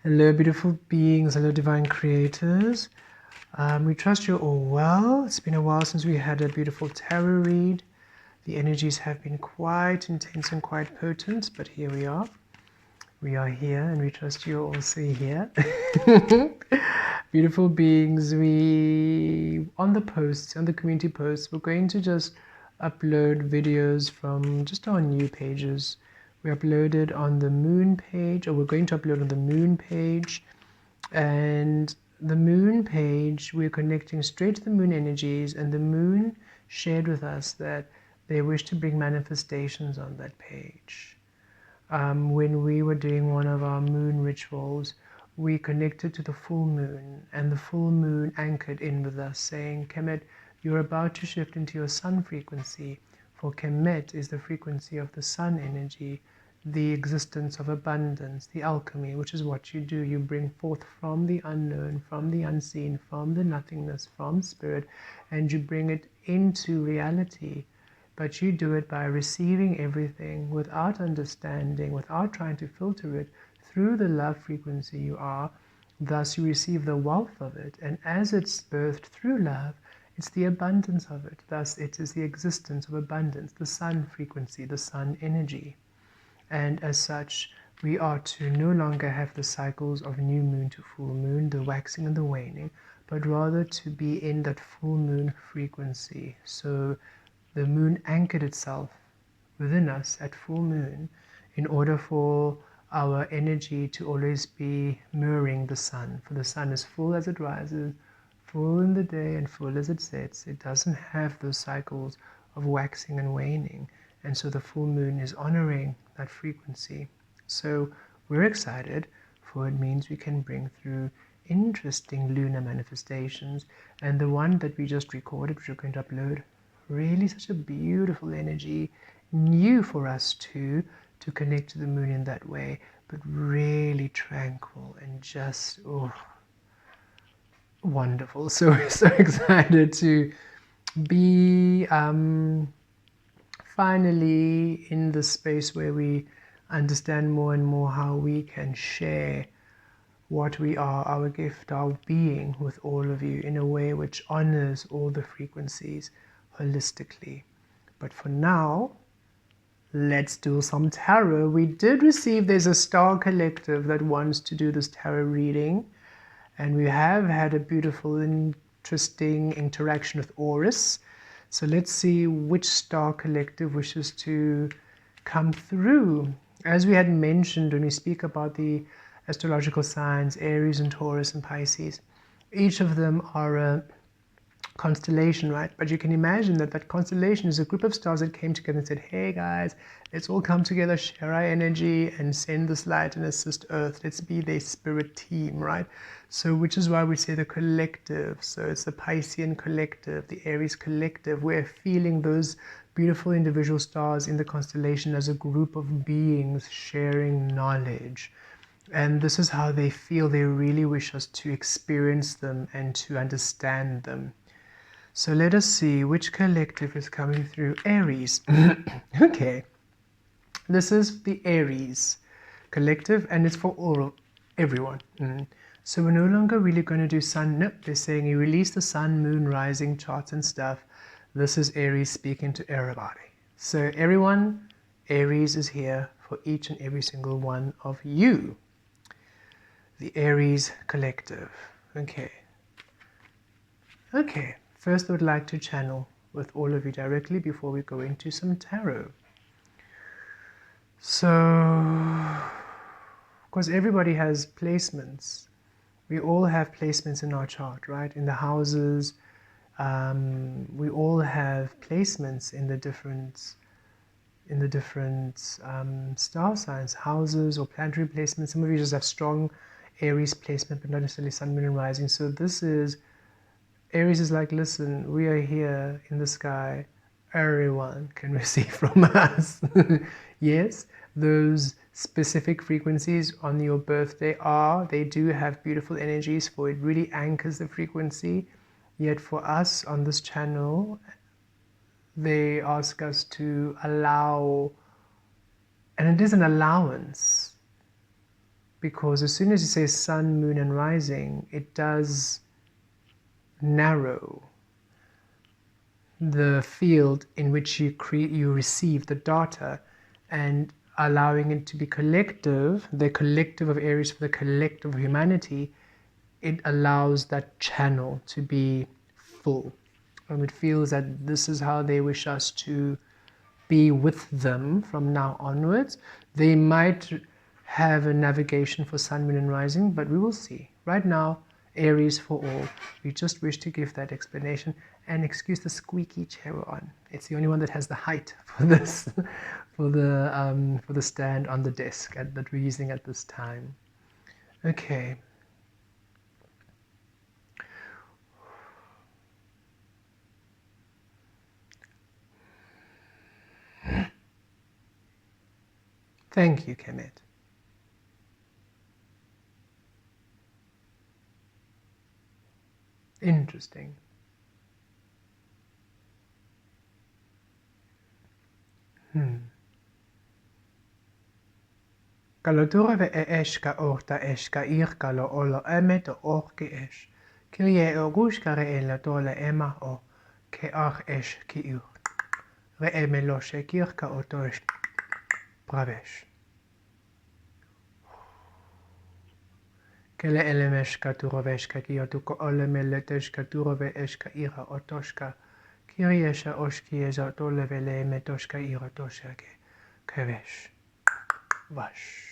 Hello, beautiful beings. Hello, divine creators. We trust you're all well. It's been a while since we had a beautiful tarot read. The energies have been quite intense and quite potent, but here we are. We are here, and we trust you're also here. Beautiful beings, on the community posts, we're going to just upload videos from just our new pages. We uploaded on the moon page, or we're going to upload on the moon page, and the moon page, we're connecting straight to the moon energies, and the moon shared with us that they wish to bring manifestations on that page. When we were doing one of our moon rituals, we connected to the full moon, and the full moon anchored in with us, saying, Kemet, you're about to shift into your sun frequency, for Kemet is the frequency of the sun energy, the existence of abundance, the alchemy, which is what you do. You bring forth from the unknown, from the unseen, from the nothingness, from spirit, and you bring it into reality. But you do it by receiving everything without understanding, without trying to filter it through the love frequency you are. Thus, you receive the wealth of it. And as it's birthed through love, it's the abundance of it. Thus, it is the existence of abundance, the sun frequency, the sun energy. And as such, we are to no longer have the cycles of new moon to full moon, the waxing and the waning, but rather to be in that full moon frequency. So the moon anchored itself within us at full moon in order for our energy to always be mirroring the sun. For the sun is full as it rises, full in the day, and full as it sets. It doesn't have those cycles of waxing and waning. And so the full moon is honoring that frequency. So we're excited, for it means we can bring through interesting lunar manifestations. And the one that we just recorded, which we're going to upload, really such a beautiful energy, new for us to connect to the moon in that way, but really tranquil and just wonderful. So we're so excited to be finally in the space where we understand more and more how we can share what we are, our gift, our being with all of you in a way which honors all the frequencies holistically. But for now, let's do some tarot. We did receive, there's a star collective that wants to do this tarot reading, and we have had a beautiful, interesting interaction with Aries. So let's see which star collective wishes to come through. As we had mentioned when we speak about the astrological signs, Aries and Taurus and Pisces, each of them are a constellation, right? But you can imagine that that constellation is a group of stars that came together and said, hey guys, let's all come together, share our energy, and send this light and assist Earth. Let's be their spirit team, right? So which is why we say the collective. So it's the Piscean collective, the Aries collective. We're feeling those beautiful individual stars in the constellation as a group of beings sharing knowledge. And this is how they feel. They really wish us to experience them and to understand them. So let us see which collective is coming through. Aries. Okay. This is the Aries collective, and it's for everyone. So we're no longer really going to do sun. Nope, they're saying you release the sun, moon, rising charts and stuff. This is Aries speaking to everybody. So everyone, Aries is here for each and every single one of you. The Aries collective. Okay. Okay. First, I would like to channel with all of you directly before we go into some tarot. So, of course, everybody has placements. We all have placements in our chart, right? In the houses, we all have placements in the different star signs, houses or planetary placements. Some of you just have strong Aries placement, but not necessarily sun, moon, and rising. So this is Aries is like, listen, we are here in the sky. Everyone can receive from us. Yes, those specific frequencies on your birthday they do have beautiful energies, for it really anchors the frequency. Yet for us on this channel, they ask us to allow, and it is an allowance, because as soon as you say sun, moon, and rising, it does narrow the field in which you receive the data, and allowing it to be collective, the collective of Aries for the collective of humanity, it allows that channel to be full. It feels that this is how they wish us to be with them from now onwards. They might have a navigation for sun, moon, and rising, but we will see. Right now, Aries for all. We just wish to give that explanation. And excuse the squeaky chair we're on. It's the only one that has the height for this, for the stand on the desk that we're using at this time. Okay. Thank you, Kemet. Interesting. Kaloturve eska orta eska irkalo olo emet o orki esh. Kirje o guskare ella tole ema o ke ach esh ki ur. Re emelo shekirka o tosh pravesh. Kele elemeshka turoveshka ki otuko ole meleteshka turove eshka ira otoshka. Kirjesha oshki eza tole vele emetoshka ira toshake. Kevesh. Vash.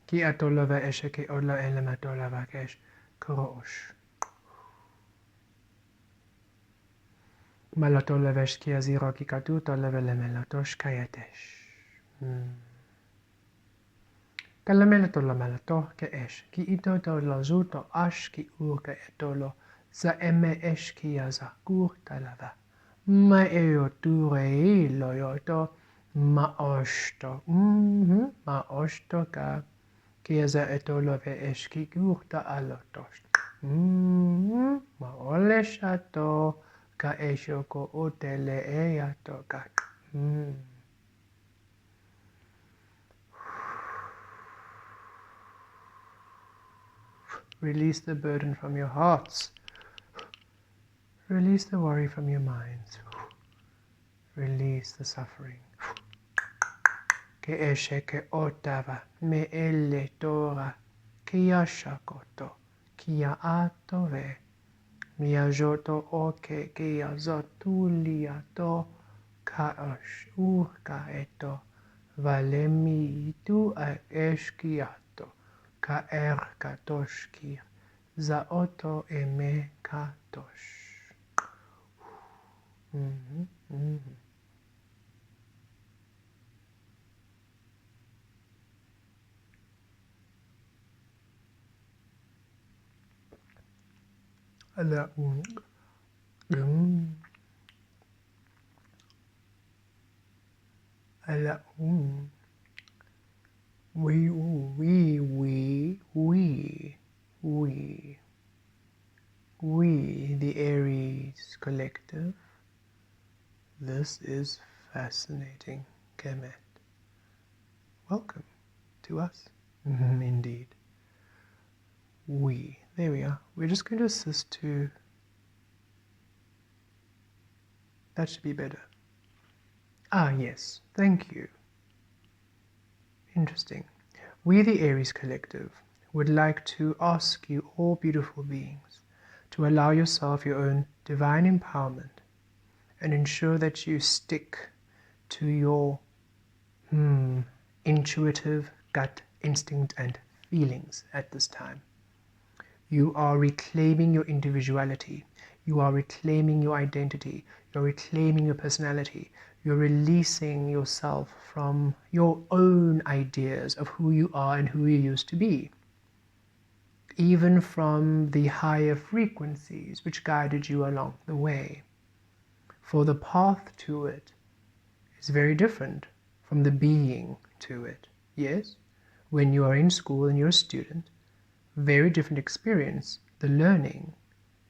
Ki atolava esheke ola elematolava kesh krosh. Malatolevesh ki aziro ki katuto levele melatosh kayetesh. Kalamelatola melato ke esh ki ito to lazuto ash ki urke etolo za eme esh ki yaza kur talava. Ma eo ture lo yoto ma oshto. Ma oshto ka. Kieza etolove eski gurta alotos. Ma oleshato ka eshoko utele eyato ka. Release the burden from your hearts. Release the worry from your minds. Release the suffering. Ke eshe ke otava me elle tora kia shakoto kia atove mia joto oke kia zotulia to kaosh urka eto valemi tu a eskiato ka erka toshkir za oto eme katosh. Ala we, the Aries collective. This is fascinating, Kemet. Welcome to us. Indeed. There we are. We're just going to assist to... That should be better. Ah, yes. Thank you. Interesting. We, the Aries collective, would like to ask you, all beautiful beings, to allow yourself your own divine empowerment and ensure that you stick to your intuitive gut instinct and feelings at this time. You are reclaiming your individuality. You are reclaiming your identity. You're reclaiming your personality. You're releasing yourself from your own ideas of who you are and who you used to be. Even from the higher frequencies which guided you along the way. For the path to it is very different from the being to it. Yes? When you are in school and you're a student, very different experience, the learning,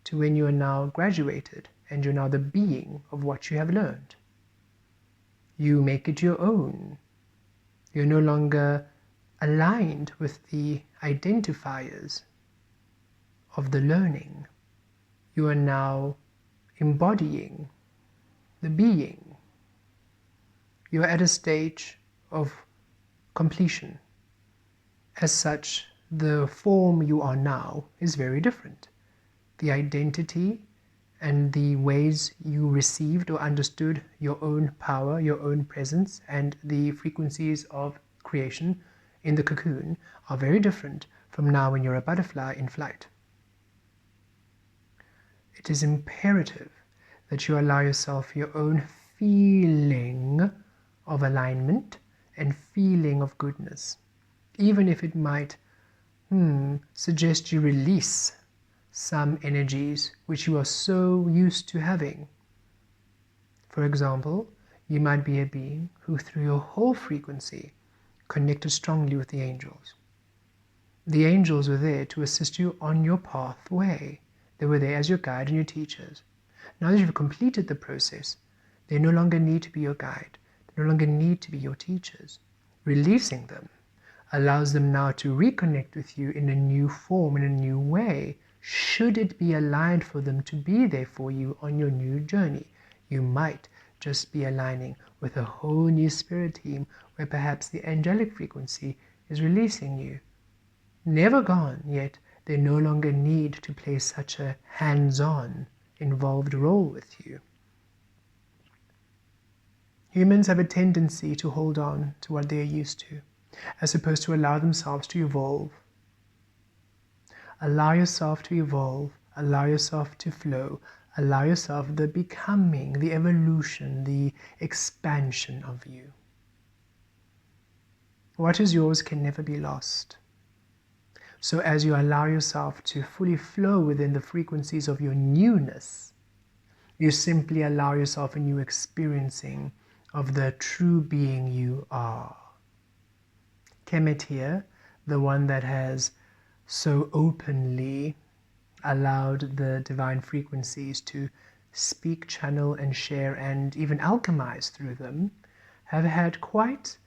to when you are now graduated and you're now the being of what you have learned. You make it your own. You're no longer aligned with the identifiers of the learning. You are now embodying the being. You are at a stage of completion. As such, the form you are now is very different. The identity and the ways you received or understood your own power, your own presence, and the frequencies of creation in the cocoon are very different from now when you're a butterfly in flight. It is imperative that you allow yourself your own feeling of alignment and feeling of goodness, even if it might suggest you release some energies which you are so used to having. For example, you might be a being who through your whole frequency connected strongly with the angels. The angels were there to assist you on your pathway. They were there as your guide and your teachers. Now that you've completed the process, they no longer need to be your guide. They no longer need to be your teachers. Releasing them allows them now to reconnect with you in a new form, in a new way, should it be aligned for them to be there for you on your new journey. You might just be aligning with a whole new spirit team where perhaps the angelic frequency is releasing you. Never gone, yet they no longer need to play such a hands-on, involved role with you. Humans have a tendency to hold on to what they are used to, as opposed to allow themselves to evolve. Allow yourself to evolve, allow yourself to flow, allow yourself the becoming, the evolution, the expansion of you. What is yours can never be lost. So as you allow yourself to fully flow within the frequencies of your newness, you simply allow yourself a new experiencing of the true being you are. Kemet here, the one that has so openly allowed the divine frequencies to speak, channel, and share, and even alchemize through them, have had quite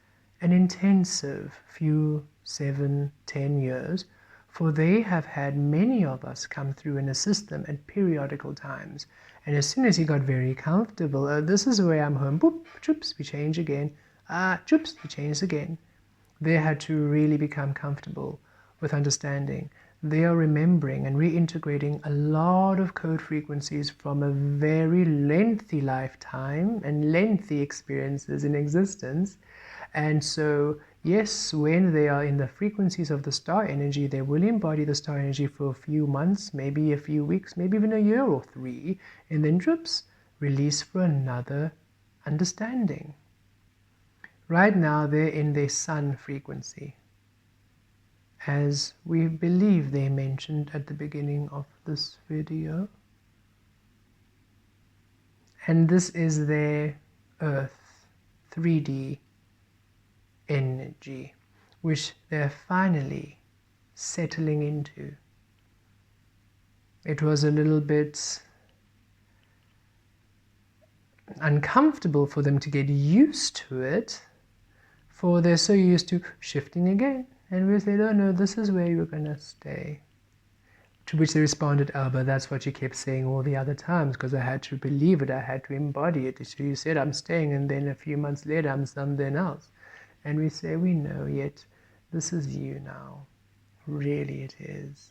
an intensive few 7-10 years, for they have had many of us come through and assist them at periodical times. And as soon as he got very comfortable, this is where I'm home, boop, choops, we change again, choops, we change again. They had to really become comfortable with understanding. They are remembering and reintegrating a lot of code frequencies from a very lengthy lifetime and lengthy experiences in existence. And so, yes, when they are in the frequencies of the star energy, they will embody the star energy for a few months, maybe a few weeks, maybe even a year or 3, and then droops, release for another understanding. Right now, they're in their sun frequency, as we believe they mentioned at the beginning of this video. And this is their Earth 3D energy, which they're finally settling into. It was a little bit uncomfortable for them to get used to it, for they're so used to shifting again. And we said, oh no, this is where you're going to stay. To which they responded, oh, but that's what you kept saying all the other times, because I had to believe it, I had to embody it. So you said I'm staying, and then a few months later I'm something else. And we say, we know, yet this is you now. Really it is.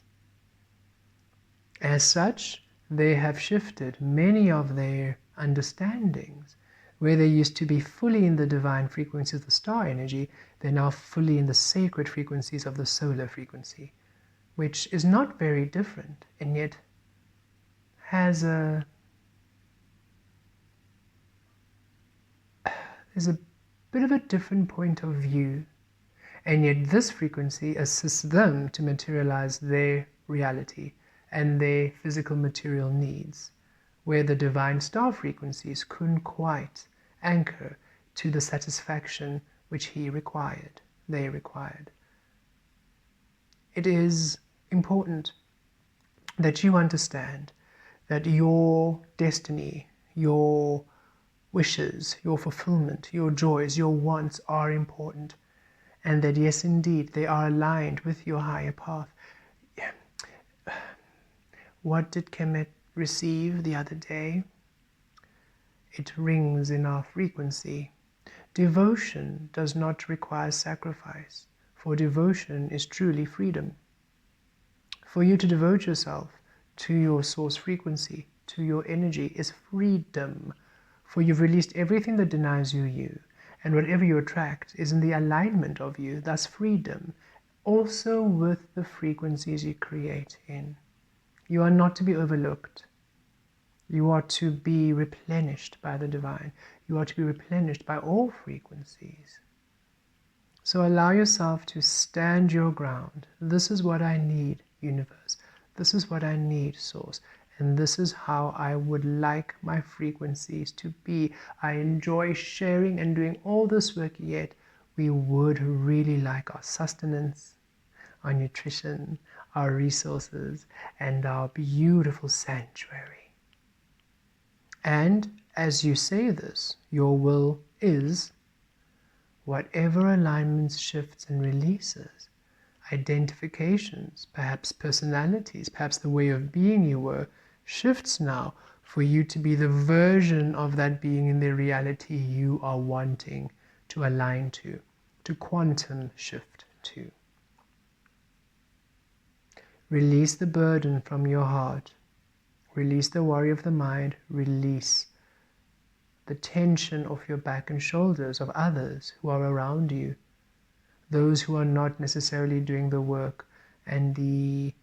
As such, they have shifted many of their understandings. Where they used to be fully in the divine frequencies of the star energy, they're now fully in the sacred frequencies of the solar frequency, which is not very different, and yet has is a bit of a different point of view. And yet this frequency assists them to materialize their reality and their physical material needs, where the divine star frequencies couldn't quite anchor to the satisfaction which they required. It is important that you understand that your destiny, your wishes, your fulfillment, your joys, your wants are important. And that yes, indeed, they are aligned with your higher path. What did Kemet receive the other day? It rings in our frequency. Devotion does not require sacrifice, for devotion is truly freedom. For you to devote yourself to your source frequency, to your energy, is freedom. For you've released everything that denies you, and whatever you attract is in the alignment of you, thus freedom, also with the frequencies you create in. You are not to be overlooked. You are to be replenished by the divine. You are to be replenished by all frequencies. So allow yourself to stand your ground. This is what I need, universe. This is what I need, source. And this is how I would like my frequencies to be. I enjoy sharing and doing all this work, yet we would really like our sustenance, our nutrition, our resources, and our beautiful sanctuary. And as you say this, your will is whatever alignments, shifts, and releases, identifications, perhaps personalities, perhaps the way of being you were, shifts now for you to be the version of that being in the reality you are wanting to align to quantum shift to. Release the burden from your heart. Release the worry of the mind. Release the tension off your back and shoulders of others who are around you, those who are not necessarily doing the work, and the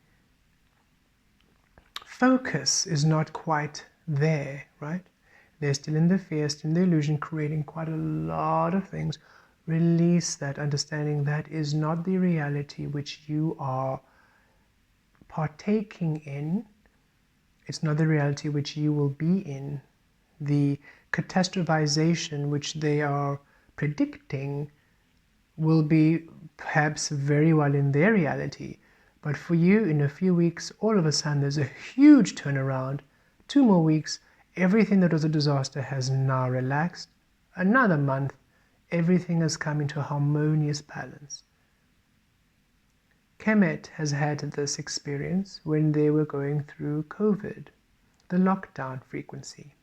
focus is not quite there, right? They're still in the fear, still in the illusion, creating quite a lot of things. Release that, understanding that is not the reality which you are partaking in. It's not the reality which you will be in. The catastrophization which they are predicting will be perhaps very well in their reality. But for you, in a few weeks, all of a sudden there's a huge turnaround. 2 more weeks, everything that was a disaster has now relaxed. Another month, everything has come into a harmonious balance. Kemet has had this experience when they were going through COVID, the lockdown frequency.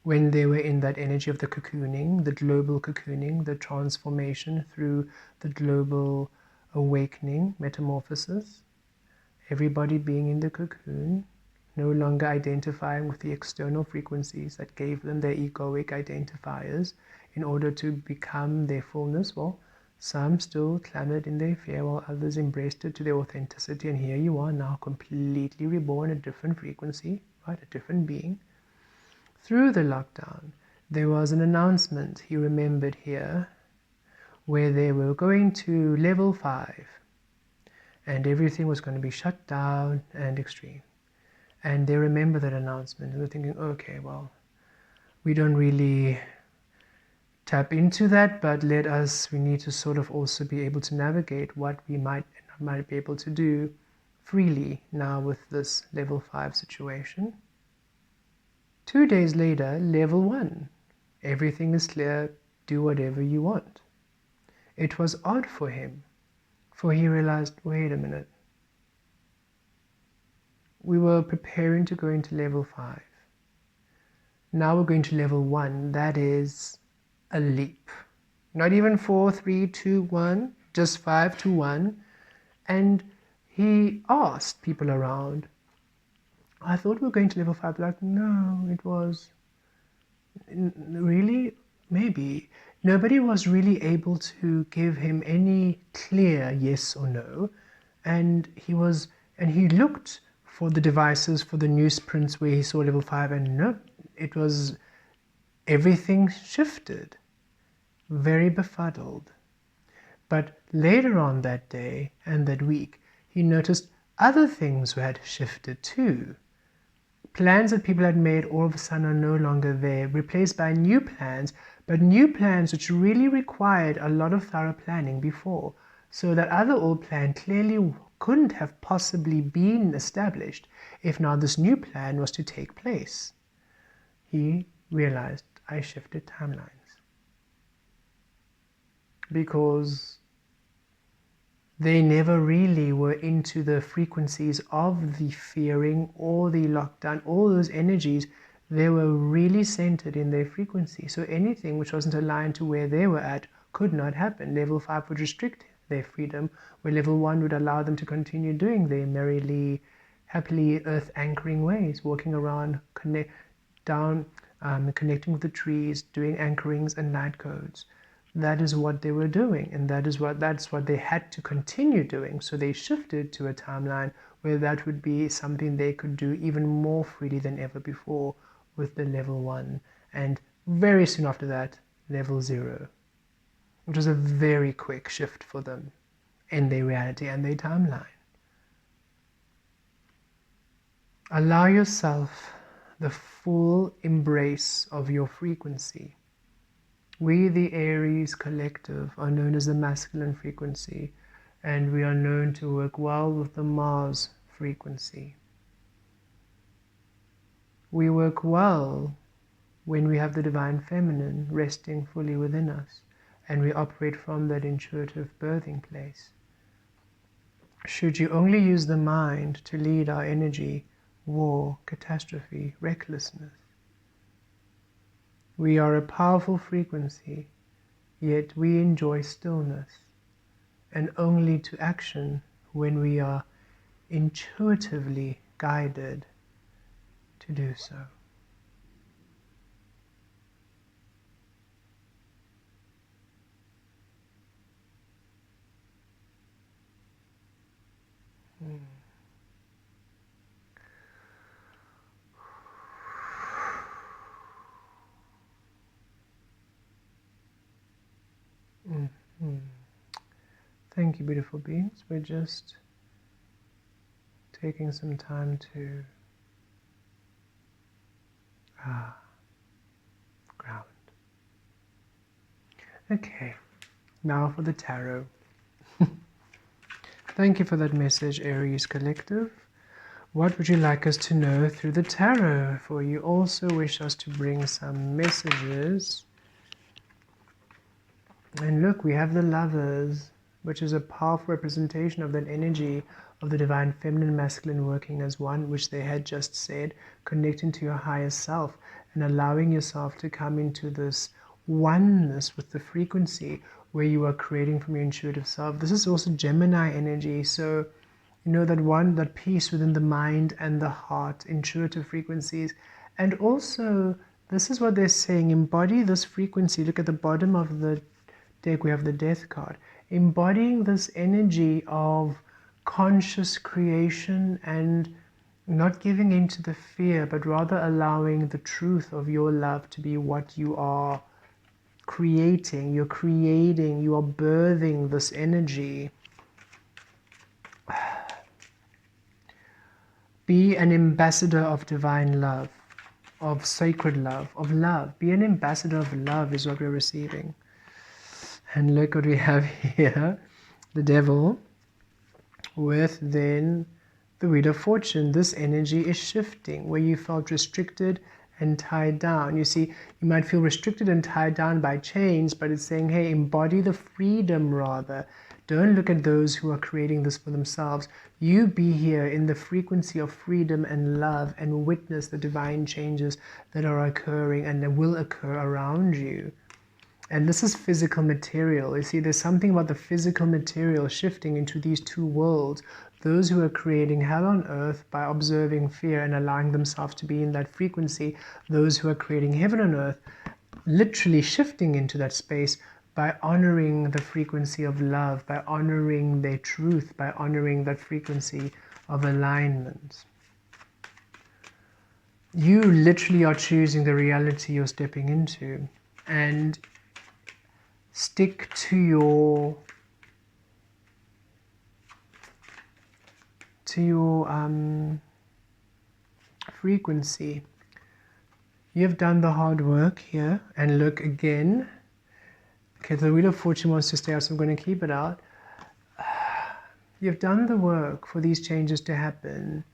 When they were in that energy of the cocooning, the global cocooning, the transformation through the global awakening, metamorphosis, everybody being in the cocoon, no longer identifying with the external frequencies that gave them their egoic identifiers in order to become their fullness. Well, some still clamored in their fear while others embraced it to their authenticity, and here you are now completely reborn, a different frequency, right? A different being. Through the lockdown, there was an announcement, he remembered here, where they were going to level 5 and everything was going to be shut down and extreme. And they remember that announcement and they're thinking, okay, well, we don't really tap into that, but we need to sort of also be able to navigate what we might be able to do freely now with this level 5 situation. 2 days later, level 1. Everything is clear, do whatever you want. It was odd for him, for he realized, wait a minute. We were preparing to go into level 5. Now we're going to level 1. That is a leap. Not even 4, 3, 2, 1, just 5 to 1. And he asked people around, I thought we were going to level 5. Like, no, it was really, maybe. Nobody was really able to give him any clear yes or no. And he looked for the devices, for the newsprints where he saw level 5, and no, it was, everything shifted. Very befuddled. But later on that day and that week, he noticed other things had shifted too. Plans that people had made all of a sudden are no longer there, replaced by new plans, but new plans which really required a lot of thorough planning before. So that other old plan clearly couldn't have possibly been established if now this new plan was to take place. He realized I shifted timelines. Because they never really were into the frequencies of the fearing or the lockdown, all those energies. They were really centered in their frequency. So anything which wasn't aligned to where they were at could not happen. Level 5 would restrict their freedom, where level 1 would allow them to continue doing their merrily, happily earth anchoring ways, walking around, connecting with the trees, doing anchorings and night codes. That is what they were doing, and that's what they had to continue doing. So they shifted to a timeline where that would be something they could do even more freely than ever before with the level 1, and very soon after that, level 0, which was a very quick shift for them in their reality and their timeline. Allow yourself the full embrace of your frequency. We, the Aries collective, are known as the masculine frequency, and we are known to work well with the Mars frequency. We work well when we have the divine feminine resting fully within us, and we operate from that intuitive birthing place. Should you only use the mind to lead our energy, war, catastrophe, recklessness. We are a powerful frequency, yet we enjoy stillness, and only to action when we are intuitively guided to do so. Thank you, beautiful beings. We're just taking some time to ground. Okay, now for the tarot. Thank you for that message, Aries Collective. What would you like us to know through the tarot? For you also wish us to bring some messages. And look, we have the Lovers, which is a powerful representation of that energy of the divine feminine masculine working as one, which they had just said, connecting to your higher self and allowing yourself to come into this oneness with the frequency where you are creating from your intuitive self. This is also Gemini energy, so you know that peace within the mind and the heart, intuitive frequencies. And also, this is what they're saying, embody this frequency. Look at the bottom of the deck, we have the Death card. Embodying this energy of conscious creation and not giving in to the fear, but rather allowing the truth of your love to be what you are creating. You're creating, you are birthing this energy. Be an ambassador of divine love, of sacred love, of love. Be an ambassador of love is what we're receiving. And look what we have here, the Devil, with then the Wheel of Fortune. This energy is shifting, where you felt restricted and tied down. You see, you might feel restricted and tied down by chains, but it's saying, hey, embody the freedom rather. Don't look at those who are creating this for themselves. You be here in the frequency of freedom and love and witness the divine changes that are occurring and that will occur around you. And this is physical material. You see, there's something about the physical material shifting into these two worlds. Those who are creating hell on earth by observing fear and allowing themselves to be in that frequency. Those who are creating heaven on earth, literally shifting into that space by honoring the frequency of love, by honoring their truth, by honoring that frequency of alignment. You literally are choosing the reality you're stepping into. And stick to your frequency. You've done the hard work here, and look again. Okay, the Wheel of Fortune wants to stay out, so I'm going to keep it out. You've done the work for these changes to happen.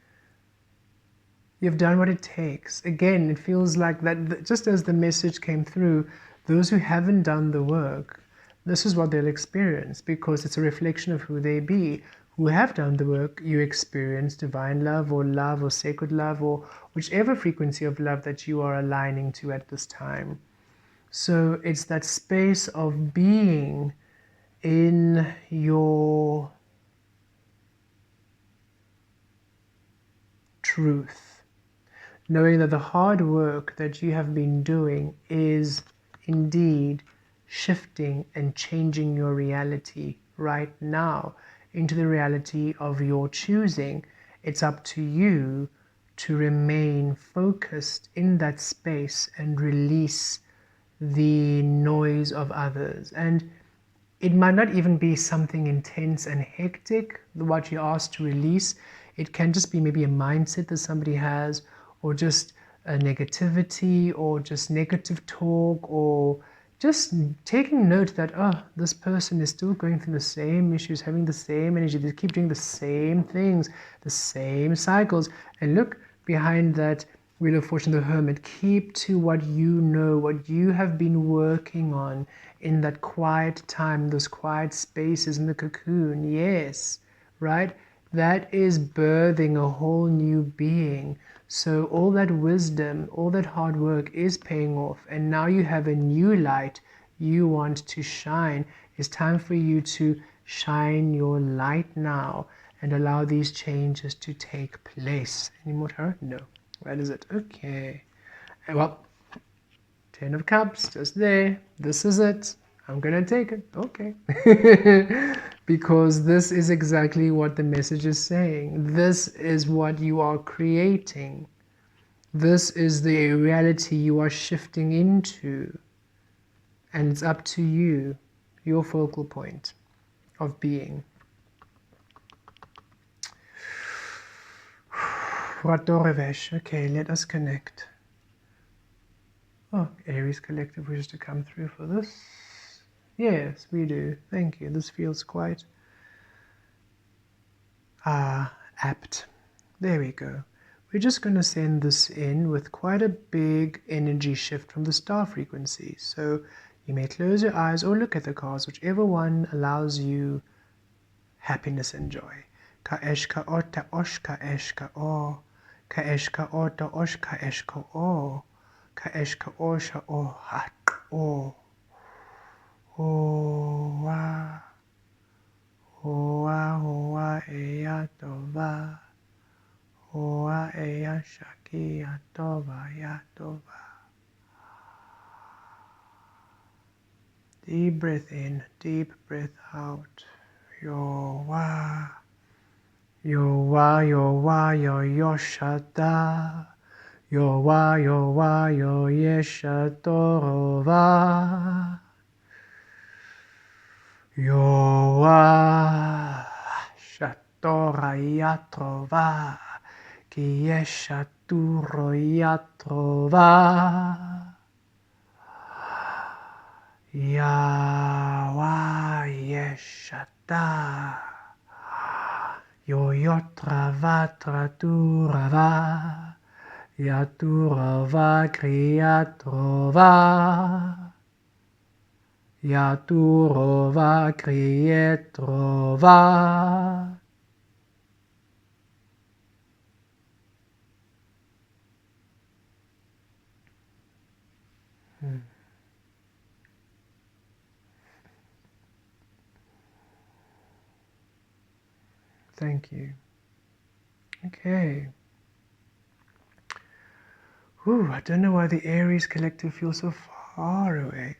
You've done what it takes. Again, it feels like that, just as the message came through, those who haven't done the work, this is what they'll experience, because it's a reflection of who they be. Who have done the work, you experience divine love or sacred love, or whichever frequency of love that you are aligning to at this time. So it's that space of being in your truth, knowing that the hard work that you have been doing is indeed shifting and changing your reality right now into the reality of your choosing. It's up to you to remain focused in that space and release the noise of others. And it might not even be something intense and hectic, what you're asked to release. It can just be maybe a mindset that somebody has, or just a negativity, or just negative talk, or just taking note that, oh, this person is still going through the same issues, having the same energy, they keep doing the same things, the same cycles. And look behind that Wheel of Fortune, the Hermit. Keep to what you know, what you have been working on in that quiet time, those quiet spaces in the cocoon. Yes, right? That is birthing a whole new being. So all that wisdom, all that hard work is paying off. And now you have a new light you want to shine. It's time for you to shine your light now and allow these changes to take place. Any more tarot? No. Where is it? Okay. Well, 10 of Cups, just there. This is it. I'm gonna take it. Okay. Because this is exactly what the message is saying. This is what you are creating. This is the reality you are shifting into. And it's up to you, your focal point of being. Okay, let us connect. Oh, Aries Collective wishes to come through for this. Yes, we do. Thank you. This feels quite apt. There we go. We're just going to send this in with quite a big energy shift from the star frequency. So you may close your eyes or look at the cards, whichever one allows you happiness and joy. Ka eshka ota oshka eshka o. Ka eshka ota oshka eshka o. Ka eshka osha o hak o. Hoa. Hoa hoa eya tova. Hoa eya shakia tova ya tova. Deep breath in, deep breath out. Yo wa. Yo wa yo wa yo yoshata. Yo wa yo yeshatorova. Yo wa shatora yatrova. Ki yeshaturo yatrova. Yawa yeshata. Yo yotrava traturava. Yaturava kriyatrova. Yaturova kriyetrova. Thank you. Okay. Ooh, I don't know why the Aries Collective feels so far away.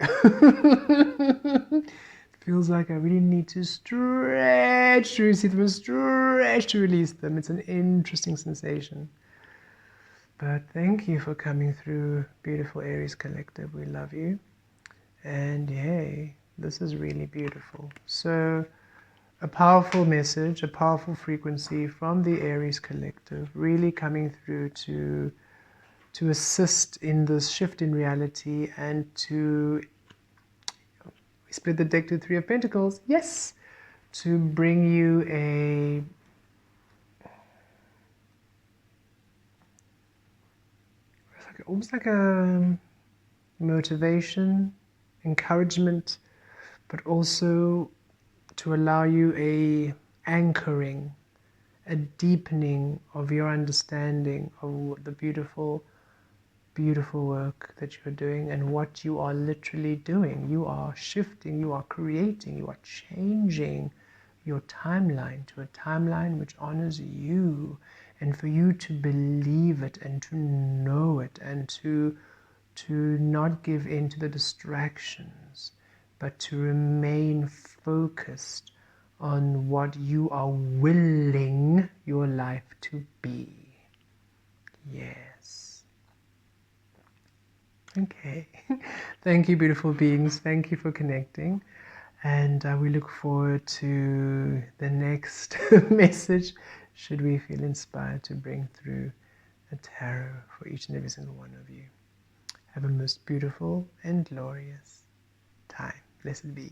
Feels like I really need to stretch to receive them, stretch to release them. It's an interesting sensation. But thank you for coming through, beautiful Aries Collective. We love you. And yay, this is really beautiful. So, a powerful message, a powerful frequency from the Aries Collective, really coming through to assist in this shift in reality and to split the deck to Three of Pentacles. Yes, to bring you almost like a motivation, encouragement, but also to allow you a anchoring, a deepening of your understanding of the beautiful, beautiful work that you're doing and what you are literally doing. You are shifting, you are creating, you are changing your timeline to a timeline which honors you, and for you to believe it and to know it and to not give in to the distractions, but to remain focused on what you are willing your life to be. Yes. Okay. Thank you, beautiful beings. Thank you for connecting. And we look forward to the next message, should we feel inspired to bring through a tarot for each and every single one of you. Have a most beautiful and glorious time. Blessed be.